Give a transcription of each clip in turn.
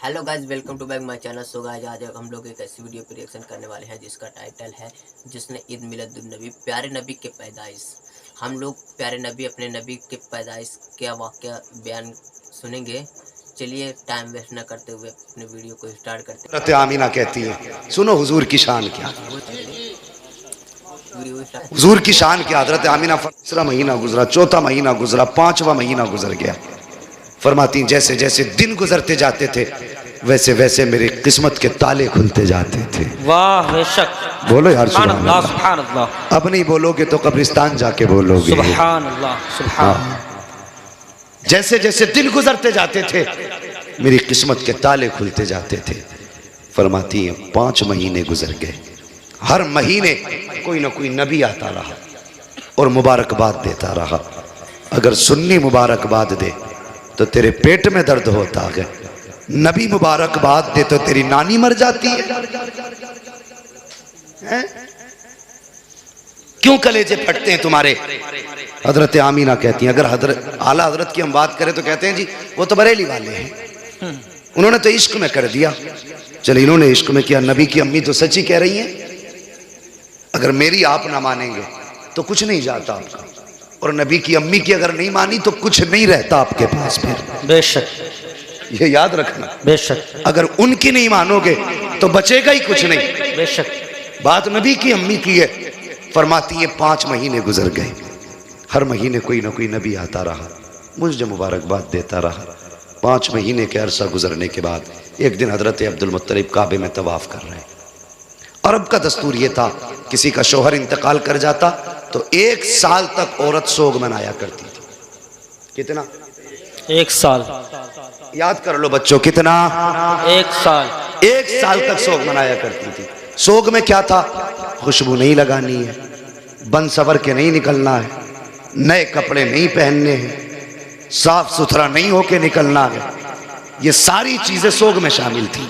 Hello guys, welcome to back my channel. So guys, आज हम लोग एक ऐसी वीडियो पे रिएक्शन करने वाले हैं जिसका टाइटल है जिसने ईद मिलादुन नबी, प्यारे नबी के पैदाइश। हम लोग प्यारे नबी, अपने नबी के पैदाइश क्या वाक़या बयान सुनेंगे। चलिए टाइम वेस्ट न करते हुए अपने वीडियो को स्टार्ट करते हैं। हज़रत आमीना कहती है, सुनो हुजूर की शान क्या, वीडियो हुजूर की शान क्या। हज़रत आमीना तीसरा महीना गुजरा, चौथा महीना गुजरा, पांचवा महीना गुजर गया। फरमाती जैसे जैसे दिन गुजरते जाते थे वैसे वैसे मेरी किस्मत के ताले खुलते जाते थे। वाह बेशक, बोलो यार सुभान अल्लाह, अल्लाह। सुभान अल्लाह। अब नहीं बोलोगे तो कब्रिस्तान जाके बोलोगे। सुभान अल्लाह, सुभान। जैसे जैसे दिन गुजरते जाते थे मेरी किस्मत के ताले खुलते जाते थे। फरमाती हैं 5 महीने गुजर गए, हर महीने कोई ना कोई नबी आता रहा और मुबारकबाद देता रहा। अगर सुन्नी मुबारकबाद दे तो तेरे पेट में दर्द होता है, नबी मुबारकबाद दे तो तेरी नानी मर जाती है? क्यों कलेजे फटते हैं तुम्हारे? हजरत आमीना कहती हैं, अगर हजरत आला हजरत की हम बात करें तो कहते हैं जी वो तो बरेली वाले हैं, उन्होंने तो इश्क में कर दिया। चलो इन्होंने इश्क में किया, नबी की अम्मी तो सच्ची कह रही हैं। अगर मेरी आप ना मानेंगे तो कुछ नहीं जाता आपका, और नबी की अम्मी की अगर नहीं मानी तो कुछ नहीं रहता आपके पास फिर। बेशक, ये याद रखना। बेशक, अगर उनकी नहीं मानोगे तो बचेगा ही कुछ नहीं। बेशक। बात नबी की अम्मी की है। फरमाती है 5 महीने गुजर गए, हर महीने कोई ना कोई नबी आता रहा, मुझे मुबारकबाद देता रहा। 5 महीने के अरसा गुजरने के बाद एक दिन हजरत अब्दुल मुत्तलिब काबे में तवाफ कर रहे हैं। अरब का दस्तूर ये था, किसी का शोहर इंतकाल कर जाता तो 1 साल तक औरत सोग मनाया करती थी। कितना? 1 साल। याद कर लो बच्चों, कितना? 1 साल। 1 साल तक सोग मनाया करती थी। सोग में क्या था? खुशबू नहीं लगानी है, बन सवर के नहीं निकलना है, नए कपड़े नहीं पहनने हैं, साफ सुथरा नहीं होके निकलना है। ये सारी चीजें सोग में शामिल थी।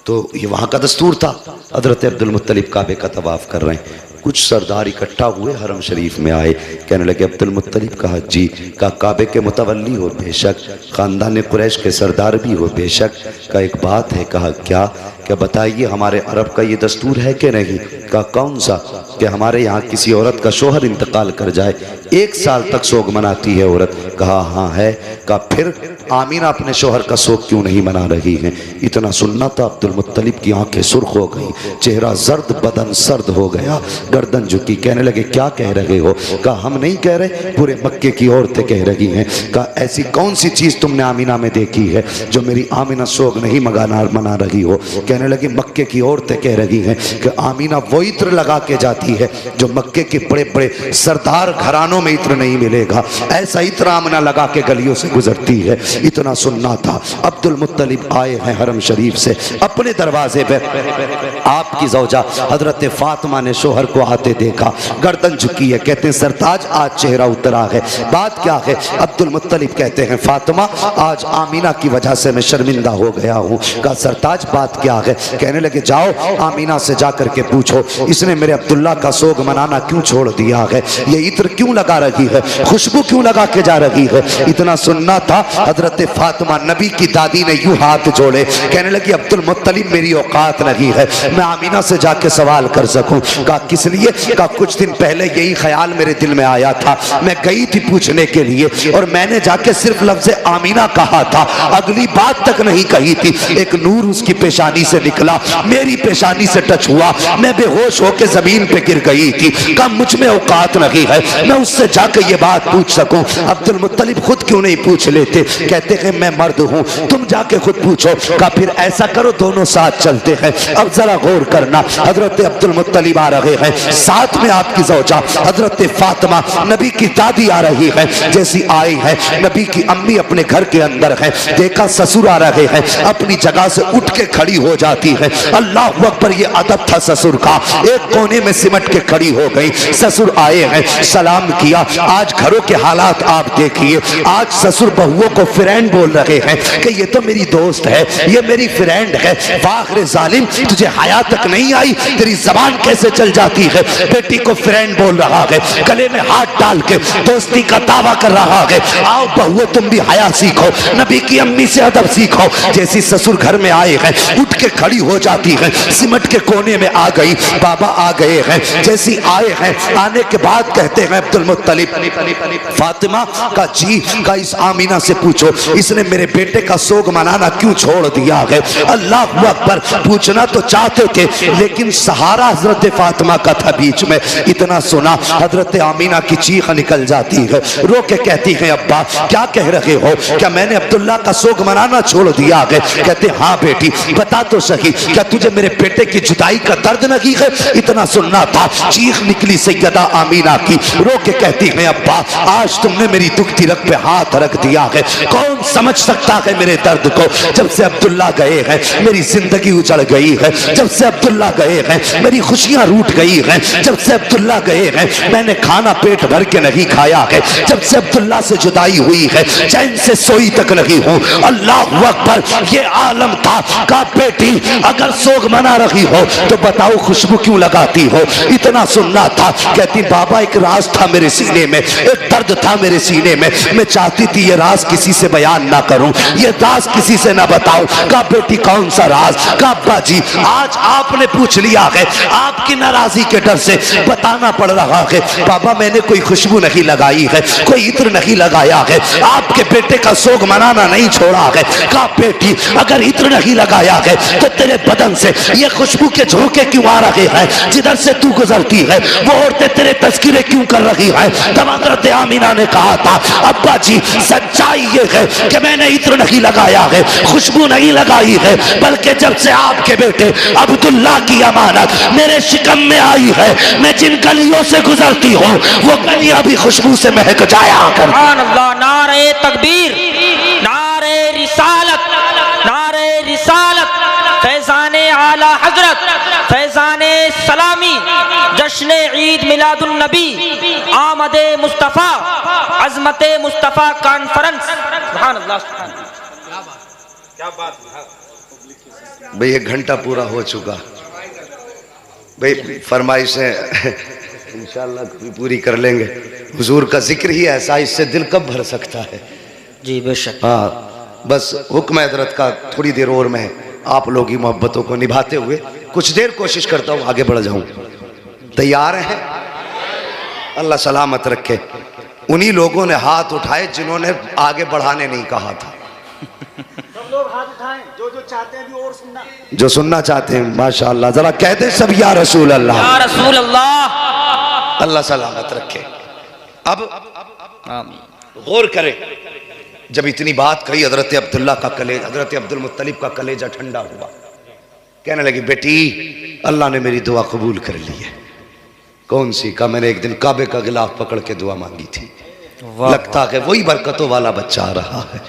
तो ये वहां का दस्तूर था। हजरत अब्दुल मुत्तलिब काबे का तवाफ कर रहे हैं, कुछ सरदार इकट्ठा हुए, हरम शरीफ में आए, कहने लगे अब्दुल मुत्तलिब का हज्जी का काबे के मुतवल्ली हो बेशक, खानदान कुरैश के सरदार भी हो बेशक, का एक बात है। कहा क्या? क्या बताइए, हमारे अरब का ये दस्तूर है कि नहीं? का कौन सा? कि हमारे यहाँ किसी औरत का शोहर इंतकाल कर जाए 1 साल तक सोग मनाती है औरत। कहा हाँ है। का फिर आमीना अपने शोहर का सोग क्यों नहीं मना रही हैं? इतना सुनना था अब्दुल मुत्तलिब की आंखें सुर्ख हो गई, चेहरा जर्द, बदन सर्द हो गया, गर्दन झुकी। कहने लगे क्या कह रहे हो? कहा हम नहीं कह रहे, पूरे मक्के की औरतें कह रही हैं। कहा ऐसी कौन सी चीज तुमने आमीना में देखी है जो मेरी आमीना सोग नहीं मना रही हो? कहने लगे मक्के की औरतें कह रही हैं कि आमीना वो इत्र लगा के जाती है जो मक्के के बड़े बड़े सरदार घरानों में इत्र नहीं मिलेगा, ऐसा इत्र आमीना लगा के गलियों से गुजरती है। इतना सुनना था। अब्दुल मुत्तलिब आए हैं हरम शरीफ से, अपने दरवाजे पे आपकी ज़ौजा हजरत फातिमा ने शोहर को आते देखा, गर्दन झुकी है। कहते हैं सरताज आज चेहरा उतरा है, बात क्या है? अब्दुल मुत्तलिब कहते हैं फातिमा आज आमीना की वजह से मैं शर्मिंदा हो गया हूँ। कहा सरताज बात क्या है? कहने लगे जाओ आमीना से जाकर के पूछो इसने मेरे अब्दुल्ला का सोग मनाना क्यों छोड़ दिया है, ये इत्र क्यों लगा रही है, खुशबू क्यों लगा के जा रही है। इतना सुनना था। हजरत फातिमा नबी की दादी ने यूं हाथ जोड़े, कहने लगी अब्दुल मुत्तलिब मेरी औकात नहीं है मैं आमीना से जाके सवाल कर सकूं। कहा किस लिए? कहा कुछ दिन पहले यही ख्याल मेरे दिल में आया था, मैं गई थी पूछने के लिए और मैंने जाके सिर्फ लफ्ज आमीना कहा था, अगली बात तक नहीं कही थी। एक नूर उसकी पेशानी से निकला, मेरी पेशानी से टच हुआ, मैं बेहोश होकर जमीन पे गिर गई थी। कहा मुझ में औकात नहीं है मैं उससे जाकर ये बात पूछ सकूं। अब्दुल मुत्तलिब खुद क्यों नहीं पूछ लेते? कहते हैं मैं मर्द हूं, तुम जाके खुद पूछो। कहा फिर ऐसा करो दोनों साथ चलते हैं। अब जरा गौर करना, हजरत अब्दुल मुत्तलिब आ रहे हैं, साथ में आपकी ज़ौजा हजरत फातिमा नबी की दादी आ रही है। जैसी आई है नबी की अम्मी अपने घर के अंदर है, देखा ससुर आ रहे हैं, अपनी जगह से उठ के खड़ी हो जाती है। अल्लाह अकबर, ये अदब था ससुर का। एक कोने में सिमट के खड़ी हो गई। ससुर आए हैं, सलाम किया। आज घरों के हालात आप देखिए, आज ससुर बहुओं को फ्रेंड बोल रहे हैं कि ये तो मेरी दोस्त है, ये मेरी फ्रेंड है। वाखरे जालिम, तुझे हया तक नहीं आई, तेरी जबान कैसे चल जाती है। बेटी को फ्रेंड बोल रहा है, गले में हाथ डाल के दोस्ती का दावा कर रहा है। आओ बहुओं, तुम भी हया सीखो, नबी की अम्मी से अदब सीखो। जैसी ससुर घर में आए हैं, उठ के खड़ी हो जाती है, सिमट के कोने में आ गई। बाबा आ गए हैं। जैसी आए हैं, आने के बाद कहते हैं अब्दुल मुत्तलिब, फातिमा का जी का इस आमीना से पूछो, इसने मेरे बेटे का सोग मनाना क्यों छोड़ दिया है। अल्लाह अकबर, पूछना तो चाहते थे, लेकिन सहारा हजरत फातिमा का था बीच में। इतना सुना, हजरत आमीना की चीख निकल जाती है। रो के कहती है, अब्बा क्या कह रहे हो, क्या मैंने अब्दुल्ला का सोग मनाना छोड़ दिया है। कहते हाँ बेटी, बता तो सही, क्या तुझे मेरे बेटे की जुदाई का दर्द नहीं है। इतना सुनना था, चीख निकली सैयदा आमीना की। रो के कहती है, अब्बा आज तुमने मेरी दुखती रग पे हाथ रख दिया है। कौन समझ सकता है मेरे दर्द को। जब से अब्दुल्ला गए हैं, मेरी जिंदगी उजड़ गई है। जब से अब्दुल्ला गए हैं, मेरी खुशियां रूठ गई हैं। जब से अब्दुल्ला गए हैं, मैंने खाना पेट भर के नहीं खाया है। जब से अब्दुल्ला से जुदाई हुई है, चैन से सोई तक नहीं हूं। अल्लाह अकबर, ये आलम था का बेटी अगर सोग मना रही हो तो बताओ खुशबू क्यों लगाती हो। इतना सुनना था। कहती बाबा, एक राज था मेरे सीने में, एक दर्द था मेरे सीने में, मैं चाहती थी ये राज किसी से बयान ना करूं, ये राज किसी से ना बताऊं। का बेटी कौन सा राज। का अब्बा जी, आज आपने पूछ लिया है, आपकी नाराजगी के डर से बताना पड़ रहा है। बाबा, मैंने कोई खुशबू नहीं लगाई है, कोई इत्र नहीं लगाया है, आपके बेटे का सोग मनाना नहीं छोड़ा है। का बेटी, अगर इत्र नहीं लगाया है तो तेरे बदन से ये खुशबू के झोंके क्यों आ रहे हैं। जिधर से तू गुजरती है वो औरतें तेरे तस्करे क्यों कर रही है। तब हज़रत आमीना ने कहा था, अब्बा जी सच्चाई ये है कि मैंने इत्र नहीं लगाया है, खुशबू नहीं लगाई है, बल्कि जब से आपके बेटे अब्दुल्ला की अमानत मेरे शिकम में आई है, मैं जिन गलियों से गुजरती हूँ वो गलियां भी खुशबू से महक जाया कर। नारे तकबीर, नारे रिसालत, नारे रिसालत, फैज़ाने आला हजरत, फैज़ाने सलामी, जश्न ईद मिलादुन नबी, आमदे मुस्तफ़ा, अज़मते मुस्तफ़ा कॉन्फ्रेंस। सुभान अल्लाह, सुभान अल्लाह, क्या बात है भाई। 1 घंटा पूरा हो चुका भाई, फरमाइशें इंशाअल्लाह पूरी कर लेंगे। हुजूर का जिक्र ही ऐसा, इससे दिल कब भर सकता है। जी बेशक। हाँ, बस हुक्म हज़रत का थोड़ी देर और मैं आप लोगों की मोहब्बतों को निभाते हुए कुछ देर कोशिश करता हूँ आगे बढ़ जाऊँ। तैयार हैं? अल्लाह सलामत रखे। उन्हीं लोगों ने हाथ उठाए जिन्होंने आगे बढ़ाने नहीं कहा था। सब लोग हाथ उठाएं, जो चाहते हैं भी और सुनना, जो सुनना चाहते हैं माशाअल्लाह, जरा कह दे सब या रसूल अल्लाह, या रसूल अल्लाह। अल्लाह सलामत रखे। अब गौर करें, जब इतनी बात कही हजरत अब्दुल्ला का कलेजा, हजरत अब्दुल मुत्तलिब का कलेजा ठंडा हुआ। कहने लगी, बेटी अल्लाह ने मेरी दुआ कबूल कर ली है। कौन सी? का मैंने एक दिन काबे का गिलाफ पकड़ के दुआ मांगी थी, लगता है वही बरकतों वाला बच्चा आ रहा है।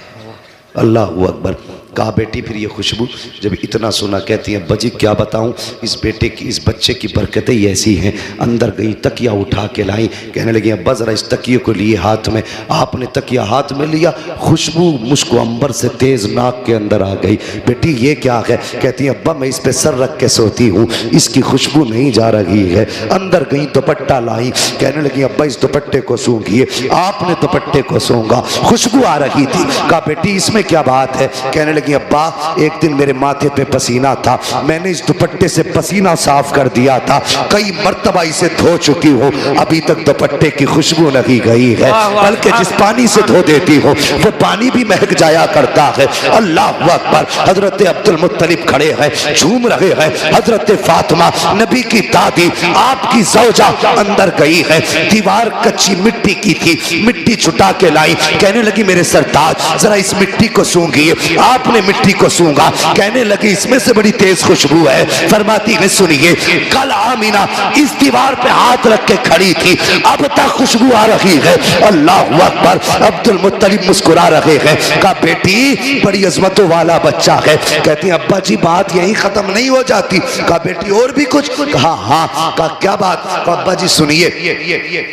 अल्लाह अकबर। कहा बेटी फिर ये खुशबू, जब इतना सुना कहती है बजी क्या बताऊं, इस बेटे की, इस बच्चे की बरकतें ही ऐसी हैं। अंदर गई, तकिया उठा के लाई, कहने लगी अब्बा जरा इस तकिए को लिए हाथ में। आपने तकिया हाथ में लिया, खुशबू मुझको अंबर से तेज नाक के अंदर आ गई। बेटी ये क्या है? कहती है अब्बा मैं इस पे सर रख के सोती हूँ, इसकी खुशबू नहीं जा रही है। अंदर गई, दुपट्टा लाई, कहने लगी अब्बा इस दुपट्टे को सूंघिए। आपने दुपट्टे को सूंघा, खुशबू आ रही थी। कहा बेटी इसमें क्या बात है? कहने कि अब्बा एक दिन मेरे माथे पे पसीना था, मैंने इस दुपट्टे से पसीना साफ कर दिया था, कई मर्तबा इसे धो चुकी हूँ, अभी तक दुपट्टे की खुशबू नहीं गई है, बल्कि जिस पानी से धो देती हो वो पानी भी महक जाया करता है। अल्लाह अकबर। हजरत अब्दुल मुत्तलिब खड़े हैं, झूम रहे हैं। हजरत फातिमा नबी की दादी, आपकी ज़ौजा अंदर गई है। दीवार कच्ची मिट्टी की थी, मिट्टी छुटा के लाई, कहने लगी मेरे सरताज जरा इस मिट्टी को सूंघिए। आप अपने मिट्टी को सूंघा, कहने लगी इसमें से बड़ी तेज खुशबू है। फरमाती है सुनिए, कल आमीना इस दीवार पे हाथ रख के खड़ी थी, अब तक खुशबू आ रही है। अल्लाह अकबर। अब्दुल मुत्तलिब मुस्कुरा रहे हैं। कहा बेटी बड़ी अजमतों वाला बच्चा है। कहती है अब्बा जी बात यही खत्म नहीं हो जाती। कहा बेटी और भी कुछ? कहा हाँ। कहा क्या बात? कहा अब्बा जी सुनिए,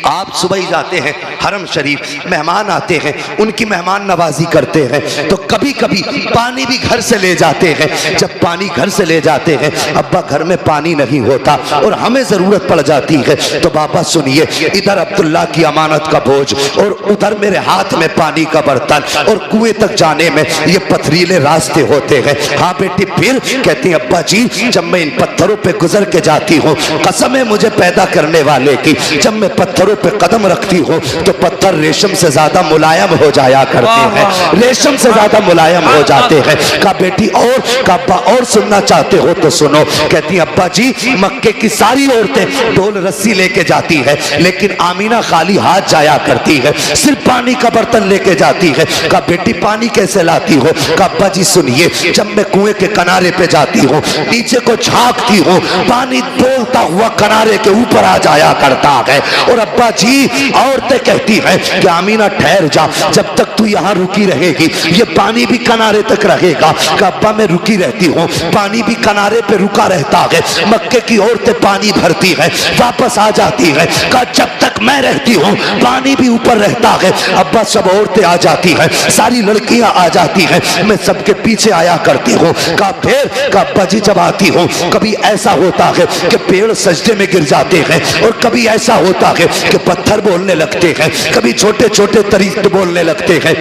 आप सुबह ही जाते हैं हरम शरीफ, मेहमान आते हैं, उनकी मेहमान नवाजी करते हैं, तो कभी कभी पानी भी घर से ले जाते हैं। जब पानी घर से ले जाते हैं, अब्बा घर में पानी नहीं होता और हमें जरूरत पड़ जाती है, तो बाबा सुनिए, इधर अब्दुल्ला की अमानत का बोझ और उधर मेरे हाथ में पानी का बर्तन, और कुएं तक जाने में ये पथरीले रास्ते होते हैं। हाँ बेटी फिर? कहती है अब्बा जी जब मैं इन पत्थरों पे गुजर के जाती हूँ, कसम है मुझे पैदा करने वाले की, जब मैं पत्थरों पे कदम रखती हूँ तो पत्थर रेशम से ज्यादा मुलायम हो जाया करते हैं, रेशम से ज्यादा मुलायम हो जाते हैं। कहा बेटी और? कहा अब्बा और सुनना चाहते हो तो सुनो। कहती है अब्बा जी मक्के की सारी औरतें ढोल रस्सी लेके जाती है, लेकिन आमीना खाली हाथ जाया करती है, सिर्फ पानी का बर्तन लेके जाती है। कहा बेटी पानी कैसे लाती हो? कहा अब्बा जी सुनिए, जब मैं कुएं के किनारे पे जाती हूँ, नीचे को झांकती हूँ, पानी बोलता हुआ किनारे के ऊपर आ जाया करता है। और अब्बा जी औरतें कहती हैं कि आमीना ठहर जा, जब तक तू यहाँ रुकी रहेगी ये पानी भी किनारे तक रहेगा। कहा अब्बा मैं रुकी रहती हूँ, पानी भी किनारे पे रुका रहता है। मक्के की औरतें पानी भरती है, वापस आ जाती है। कहा जब तक मैं रहती हूँ पानी भी ऊपर रहता है। अब्बा सब औरतें आ जाती हैं, सारी लड़कियां आ जाती हैं, मैं सबके पीछे आया करती हूँ। कहा फिर? कहा अब्बा जी जब आती हूँ कभी ऐसा होता है कि पेड़ सजदे में गिर जाते हैं, और कभी ऐसा होता है कि पत्थर बोलने लगते हैं, कभी छोटे छोटे तरीके बोलने लगते हैं,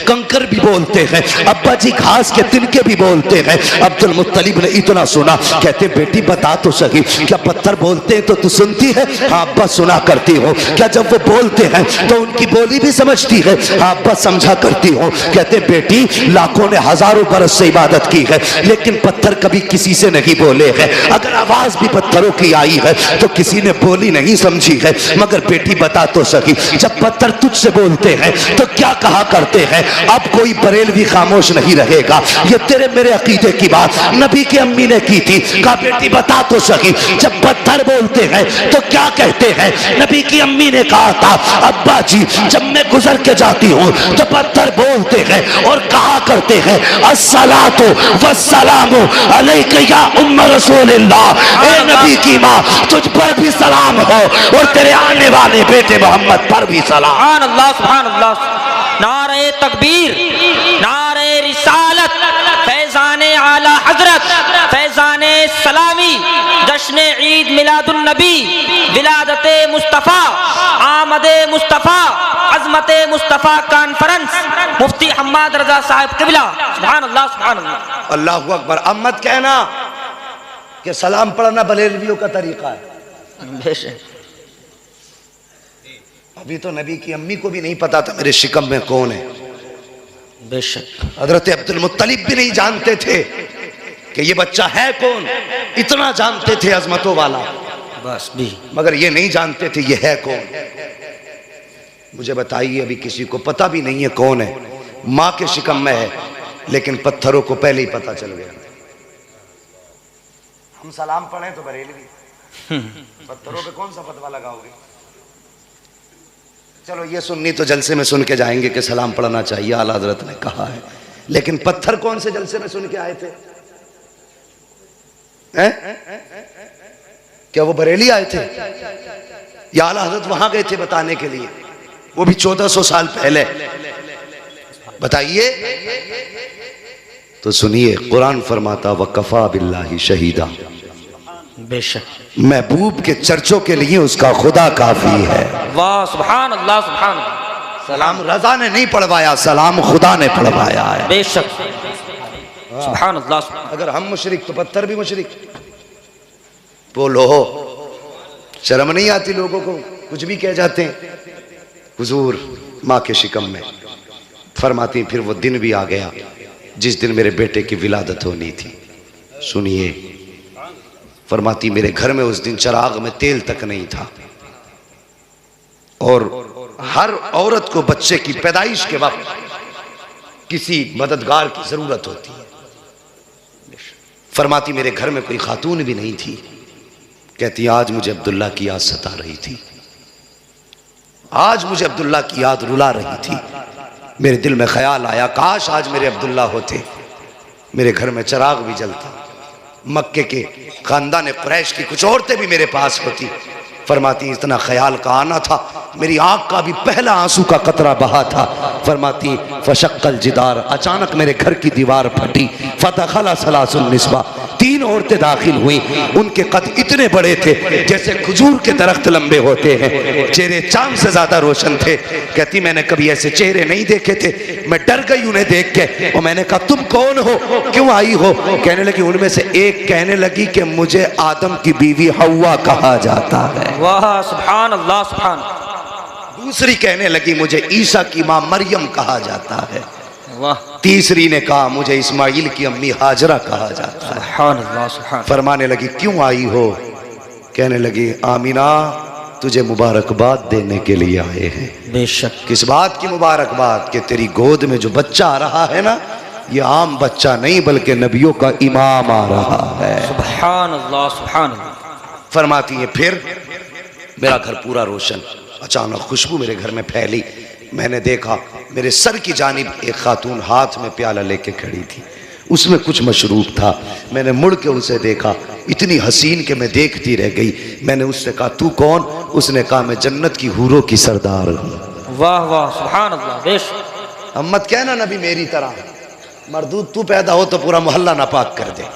कंकर भी बोलते हैं, अब्बा जी घास के तिनके भी बोलते हैं। अब्दुल मुत्तलिब ने इतना सुना, कहते बेटी बता तो सही, क्या पत्थर बोलते हैं तो तू सुनती है? हाँ अब्बा सुना करती हूँ। क्या जब वो बोलते हैं तो उनकी बोली भी समझती है? हाँ अब्बा समझा करती हूँ। कहते बेटी लाखों ने हजारों बरस से इबादत की है, लेकिन पत्थर कभी किसी से नहीं बोले हैं। अगर आवाज भी पत्थरों की आई है तो किसी ने बोली नहीं समझी है। मगर बेटी बता तो सही, जब पत्थर तुझसे बोलते हैं तो क्या कहा करते हैं? अब कोई बरेलवी खामोश नहीं रहेगा, ये तेरे मेरे अकीदे की बात नबी की अम्मी ने की थी। कहा बेटी बता तो सही, जब पत्थर बोलते हैं तो क्या कहते हैं? नबी की अम्मी ने कहा था अब्बा जी जब मैं गुजर के जाती हूँ तो पत्थर बोलते हैं और कहा करते हैं अस्सलातु वस्सलामु अलैका या उम्म रसूलिल्लाह। ए नबी की माँ तुझ पर भी सलाम हो और तेरे आने वाले बेटे मोहम्मद पर भी सलाम। सुभान अल्लाह, सुभान अल्लाह। नारे तकबीर, नारे रिसालत, फैजाने आला हजरत, फैजाने सलामी, जश्न ईद मिलादुन नबी, विलादते मुस्तफ़ा, आमदे मुस्तफ़ा, अज़मते मुस्तफ़ा कॉन्फ्रेंस, मुफ्ती हम्माद रजा साहब क़िबला। सुभान अल्लाह, सुभान अल्लाह। अल्लाहु अकबर। अब मत कहना कि सलाम पढ़ना बरेलवियों का तरीका है। बेशक अभी तो नबी की अम्मी को भी नहीं पता था मेरे शिकम में कौन है। बेशक हजरत अब्दुल मुत्तलिब भी नहीं जानते थे कि ये बच्चा है कौन, इतना जानते थे अजमतों वाला, बस भी मगर ये नहीं जानते थे ये है कौन। मुझे बताइए अभी किसी को पता भी नहीं है कौन है, माँ के शिकम में है, लेकिन पत्थरों को पहले ही पता चल गया। हम सलाम पढ़े तो बरेलवी, पत्थरों पे कौन सा फतवा लगाओगे? चलो ये सुन्नी तो जलसे में सुन के जाएंगे कि सलाम पढ़ना चाहिए, आला हजरत ने कहा है, लेकिन पत्थर कौन से जलसे में सुन के आए थे? क्या वो बरेली आए थे या आला हजरत वहां गए थे बताने के लिए? वो भी 1400 साल पहले। बताइए तो सुनिए, कुरान फरमाता वकफा बिल्लाहि शहीदा, बेशक महबूब के चर्चों के लिए उसका खुदा काफी है। वाह सुभान अल्लाह, सुभान अल्लाह। सलाम रजा ने नहीं पढ़वाया, सलाम खुदा ने पढ़वाया है। बेशक सुभान अल्लाह। अगर हम मुशरिक तो पत्थर भी मुशरिक। बोलो शर्म नहीं आती लोगों को? कुछ भी कह जाते हैं। हुजूर माँ के शिकम में फरमाती फिर वो दिन भी आ गया जिस दिन मेरे बेटे की विलादत होनी थी। सुनिए, फरमाती मेरे घर में उस दिन चिराग में तेल तक नहीं था, और हर औरत को बच्चे की पैदाइश के वक्त किसी मददगार की जरूरत होती है। फरमाती मेरे घर में कोई खातून भी नहीं थी। कहती आज मुझे अब्दुल्ला की याद सता रही थी, आज मुझे अब्दुल्ला की याद रुला रही थी। मेरे दिल में ख्याल आया काश आज मेरे अब्दुल्ला होते, मेरे घर में चिराग भी जलता, मक्के के खानदान कुरैश की कुछ औरतें भी मेरे पास होती। फरमाती इतना ख्याल का आना था, मेरी आंख का भी पहला आंसू का कतरा बहा था। फरमाती फशक्कल जिदार, अचानक मेरे घर की दीवार फटी। फतखला सलासुन निस्बा, 3 औरतें दाखिल हुई। उनके कद इतने बड़े थे जैसे खजूर के दरख्त लंबे होते हैं, चेहरे चांद से ज्यादा रोशन थे। कहती मैंने कभी ऐसे चेहरे नहीं देखे थे, मैं डर गई उन्हें देख के। और मैंने कहा तुम कौन हो, क्यों आई हो? कहने लगी, उनमें से एक कहने लगी कि मुझे आदम की बीवी हव्वा कहा जाता है। वाह सुभान अल्लाह सुभान। दूसरी कहने लगी मुझे ईसा की मां मरियम कहा जाता है। वाह। तीसरी ने कहा मुझे इस्माइल की अम्मी हाजरा कहा जाता है। सुभान अल्लाह सुभान। फरमाने लगी क्यों आई हो? कहने लगी आमीना तुझे मुबारकबाद देने के लिए आए हैं। बेशक। किस बात की मुबारकबाद? कि तेरी गोद में जो बच्चा आ रहा है ना, ये आम बच्चा नहीं बल्कि नबियों का इमाम आ रहा है। सुभान अल्लाह सुभान अल्लाह। फरमाती है फिर मेरा घर पूरा रोशन। अचानक खुशबू मेरे घर में फैली। मैंने देखा मेरे सर की जानिब एक खातून हाथ में प्याला लेके खड़ी थी, उसमें कुछ मशरूब था। मैंने मुड़ के उसे देखा, इतनी हसीन के मैं देखती रह गई। मैंने उससे कहा तू कौन? उसने कहा मैं जन्नत की हूरों की सरदार हूँ। वाह वाह सुभान अल्लाह। बेश। अब मत कहना नबी मेरी तरह मरदूद तू पैदा हो तो पूरा मोहल्ला नापाक कर दे।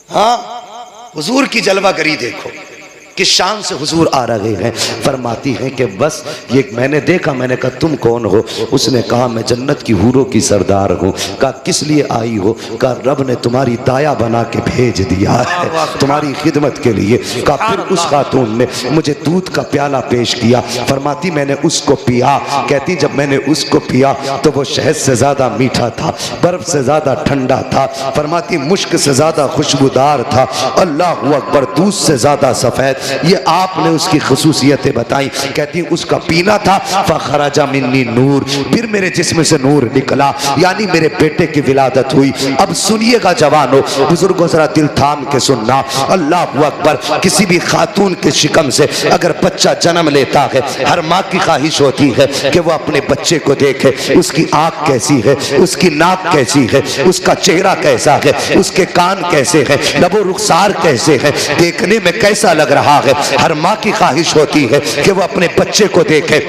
हाँ, हुजूर की जलवागरी देखो, किस शान से हुजूर आ रहे हैं। फरमाती हैं कि बस ये मैंने देखा। मैंने कहा तुम कौन हो? उसने कहा मैं जन्नत की हूरों की सरदार हूँ। कहा किस लिए आई हो? कहा रब ने तुम्हारी दाया बना के भेज दिया है तुम्हारी खिदमत के लिए। कहा फिर उस खातून ने मुझे दूध का प्याला पेश किया। फरमाती मैंने उसको पिया। कहती जब मैंने उसको पिया तो वो शहद से ज्यादा मीठा था, बर्फ से ज्यादा ठंडा था। फरमाती मुश्क से ज्यादा खुशबूदार था। अल्लाह अकबर, दूध से ज्यादा सफेद। ये आपने उसकी खसूसियतें बताई। कहती उसका पीना था फखराजा मिन्नी नूर, फिर मेरे जिस्म से नूर निकला, यानी मेरे बेटे की विलादत हुई। अब सुनिएगा जवानों, बुजुर्गों जरा दिल थाम के सुनना। अल्लाह अकबर, किसी भी खातून के शिकम से अगर बच्चा जन्म लेता है, हर माँ की ख्वाहिश होती है कि वो अपने बच्चे को देखे, उसकी आँख कैसी है, उसकी नाक कैसी है, उसका चेहरा कैसा है, उसके कान कैसे हैं, लबो रुखसार कैसे है, देखने में कैसा लग रहा है। हर माँ की ख्वाहिश होती है कि वो अपने बच्चे को देखे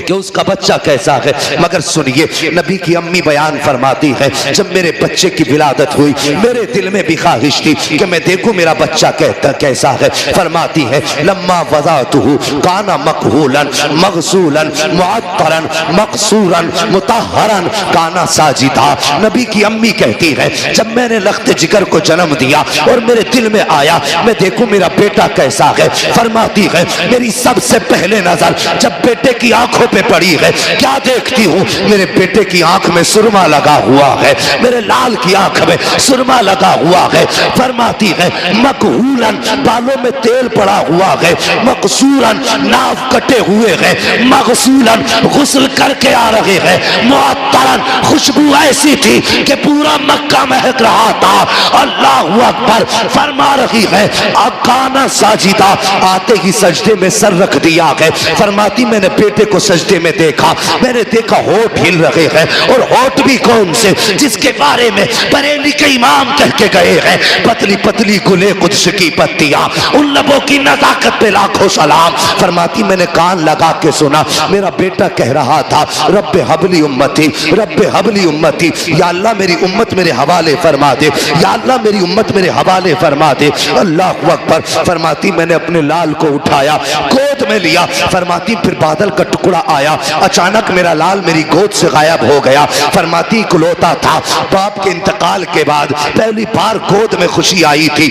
कि उसका बच्चा कैसा है। मगर सुनिए, नबी की अम्मी बयान फरमाती है जब मेरे बच्चे की विलादत हुई मेरे दिल में भी ख्वाहिश थी कि मैं देखूं मेरा बच्चा कैसा है। फरमाती है लम्मा वज़अतहु काना मकहूलन मगसूलन मुअत्तरन मकसूरन मुतहहरन काना साजिदा। नबी की अम्मी कहती है जब मैंने लख्त जिगर को जन्म दिया और मेरे दिल में आया मैं देखूं मेरा बेटा कैसा है। फरमाती है मेरी सबसे पहले नजर जब बेटे की आंखों पे पड़ी है, क्या देखती हूँ? मेरे बेटे की आंख में सुरमा लगा हुआ है, मेरे लाल की आंख में सुरमा लगा हुआ है। फरमाती है मकहूलन, बालों में तेल पड़ा हुआ है, मकसूरन, नाव कटे हुए हैं, मगसूलन, गुस्ल करके आ रहे हैं, मुअत्तरन, खुशबू ऐसी थी कि पूरा मक्का महक रहा था। अल्लाहु अकबर। फरमा रही है अकाना साजिदा, आते ही सजदे में सर रख दिया है। फरमाती मैंने बेटे को सजदे में देखा, मैंने देखा होठ हिल रहे हैं, और होठ भी कौन से? जिसके बारे में बरेली के इमाम कह के गए हैं पतली पतली गुले कुद्स की पत्तियां, उन लबों की नजाकत पे लाखों सलाम। फरमाती मैंने कान लगा के सुना, मेरा बेटा कह रहा था रब्बे हबली उम्मती, रब्बे हबली उम्मती, या अल्लाह मेरी उम्मत मेरे हवाले फरमा दे, या अल्लाह मेरी उम्मत मेरे हवाले फरमा दे। अल्लाह अकबर। फरमाती मैंने अपने लाल को उठाया, गोद में लिया। फरमाती फिर बादल का टुकड़ा आया, अचानक मेरा लाल मेरी गोद से गायब हो गया। फरमाती इकलौता था, बाप के इंतकाल के बाद पहली बार गोद में खुशी आई थी।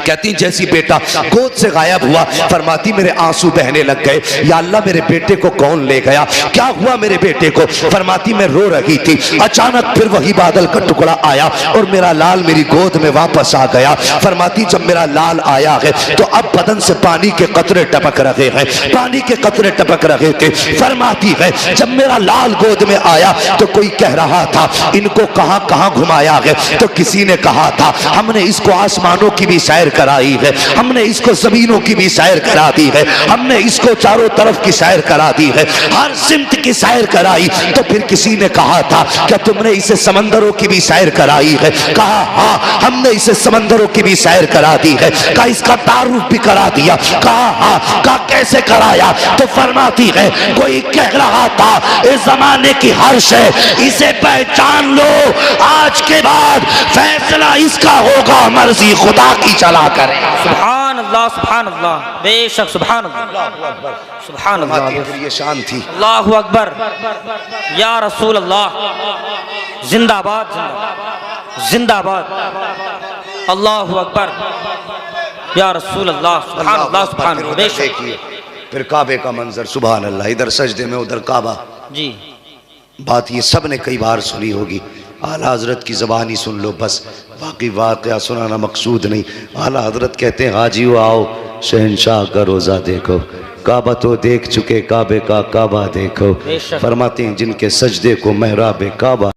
कहती जैसी बेटा गोद से गायब हुआ, फरमाती मेरे आंसू बहने लग गए, या अल्लाह मेरे बेटे को कौन ले गया, क्या हुआ मेरे बेटे को? फरमाती मैं रो रही थी, अचानक फिर वही बादल का टुकड़ा आया और मेरा लाल मेरी गोद में वापस आ गया। फरमाती जब मेरा लाल आया है तो अब बदन से पानी के कतरे टपक रहे हैं, पानी के कतरे टपक रहे थे। फरमाती है जब मेरा लाल गोद में आया तो कोई कह रहा था इनको कहां कहां घुमाया है, तो किसी ने कहा था हमने इसको आसमानों की भी सैर कराई है, हमने इसको जमीनों की भी सैर करा दी है, हमने इसको चारों तरफ की सैर करा दी है, हर सिमत की सैर कराई। तो फिर किसी ने कहा था क्या तुमने इसे समंदरों की भी सैर कराई है? कहा हाँ हमने इसे समंदरों की भी सैर करा दी है। कहा इसका तारुफ भी करा दिया? कहा हाँ। कहा कैसे कराया? तो फरमाती है कोई कह रहा था इस जमाने की हर शय इसे पहचान लो, आज के बाद फैसला इसका होगा, मर्जी खुदा की चला करे। सुभान अल्लाह, बेशक सुभान अल्लाह, सुभान अल्लाह। ये शान थी। अल्लाहु अकबर, या रसूल अल्लाह, जिंदाबाद जिंदाबाद, अल्लाहु अकबर, या रसूल अल्लाह, सुभान अल्लाह, सुभान अल्लाह। देखिए फिर काबे का मंजर, सुभान अल्लाह, इधर सजदे में उधर काबा जी। बात ये सब ने कई बार सुनी होगी, आला हजरत की ज़बानी सुन लो बस, बाकी वाक़या सुनाना मकसूद नहीं। आला हजरत कहते हैं हाजियो आओ शहनशाह का रोज़ा देखो, काबा तो देख चुके काबे का काबा देखो। फरमाते हैं जिनके सजदे को महराब काबा